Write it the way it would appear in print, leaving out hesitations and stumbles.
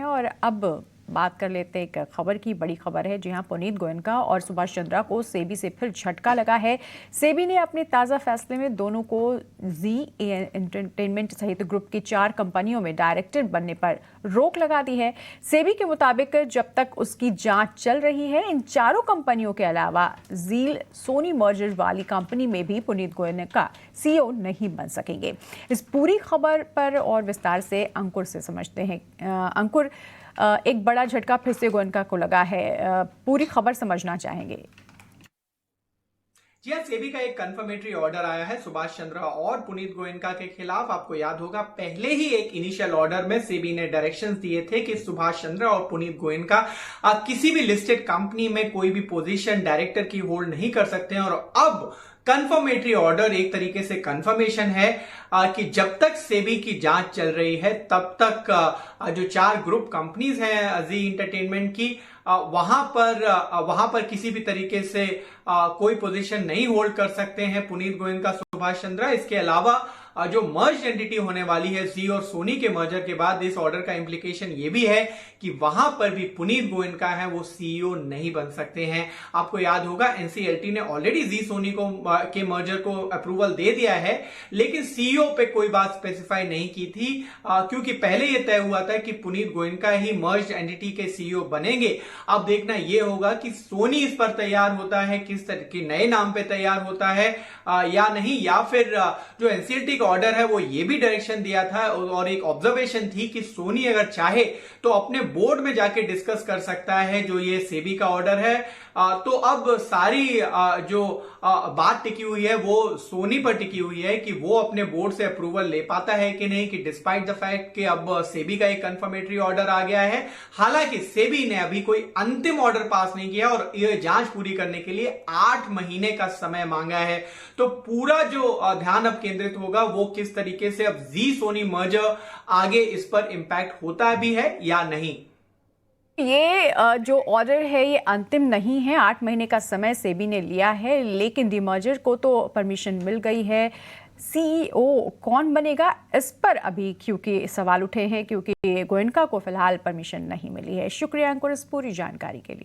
हैं और अब बात कर लेते हैं एक खबर की। बड़ी खबर है, जी हाँ, पुनीत गोयनका और सुभाष चंद्रा को सेबी से फिर झटका लगा है। सेबी ने अपने ताज़ा फैसले में दोनों को जी एंटरटेनमेंट सहित ग्रुप की 4 कंपनियों में डायरेक्टर बनने पर रोक लगा दी है। सेबी के मुताबिक जब तक उसकी जांच चल रही है, इन चारों कंपनियों के अलावा जील सोनी मर्जर वाली कंपनी में भी पुनीत गोयनका सीईओ नहीं बन सकेंगे। इस पूरी खबर पर और विस्तार से अंकुर से समझते हैं। अंकुर, एक बड़ा झटका फिर से गोयनका को लगा है, पूरी खबर समझना चाहेंगे। जी हाँ, सेबी का एक कंफर्मेटरी ऑर्डर आया है सुभाष चंद्रा और पुनीत गोयनका के खिलाफ। आपको याद होगा, पहले ही एक इनिशियल ऑर्डर में सेबी ने डायरेक्शंस दिए थे कि सुभाष चंद्रा और पुनीत गोयनका किसी भी लिस्टेड कंपनी में कोई भी पोजीशन डायरेक्टर की होल्ड नहीं कर सकते हैं। और अब कंफर्मेटरी ऑर्डर एक तरीके से कंफर्मेशन है कि जब तक सेबी की जांच चल रही है तब तक जो 4 ग्रुप कंपनीज हैं जी एंटरटेनमेंट की, वहां पर किसी भी तरीके से कोई पोजीशन नहीं होल्ड कर सकते हैं पुनीत गोयनका, सुभाष चंद्रा। इसके अलावा जो मर्ज एंटिटी होने वाली है जी और सोनी के मर्जर के बाद, इस ऑर्डर का इंप्लीकेशन ये भी है कि वहां पर भी पुनीत गोयनका है वो सीईओ नहीं बन सकते हैं। आपको याद होगा, एनसीएलटी ने ऑलरेडी जी सोनी के मर्जर को अप्रूवल दे दिया है, लेकिन सीईओ पे कोई बात स्पेसिफाई नहीं की थी, क्योंकि पहले यह तय हुआ था कि पुनीत गोयनका ही मर्ज एंटिटी के सीईओ बनेंगे। अब देखना यह होगा कि सोनी इस पर तैयार होता है, किस तरह के नए नाम पे तैयार होता है या नहीं, या फिर जो एनसीएलटी ऑर्डर है वो ये भी डायरेक्शन दिया था और एक ऑब्जर्वेशन थी कि सोनी अगर चाहे तो अपने बोर्ड में जाके डिस्कस कर सकता है जो ये सेबी का ऑर्डर है। तो अब सारी जो बात टिकी हुई है वो सोनी पर टिकी हुई है कि वो अपने बोर्ड से अप्रूवल ले पाता है कि नहीं, कि डिस्पाइट द फैक्ट कि अब सेबी का एक कंफर्मेटरी ऑर्डर आ गया है। हालांकि सेबी ने अभी कोई अंतिम ऑर्डर पास नहीं किया और ये जांच पूरी करने के लिए 8 महीने का समय मांगा है। तो पूरा जो ध्यान अब केंद्रित होगा वो किस तरीके से अब जी सोनी मर्जर आगे इस पर इंपैक्ट होता भी है या नहीं। ये जो ऑर्डर है ये अंतिम नहीं है, 8 महीने का समय सेबी ने लिया है, लेकिन डीमर्जर को तो परमिशन मिल गई है। सीईओ कौन बनेगा, इस पर अभी क्योंकि सवाल उठे हैं, क्योंकि गोयनका को फिलहाल परमिशन नहीं मिली है। शुक्रिया अंकुर इस पूरी जानकारी के लिए।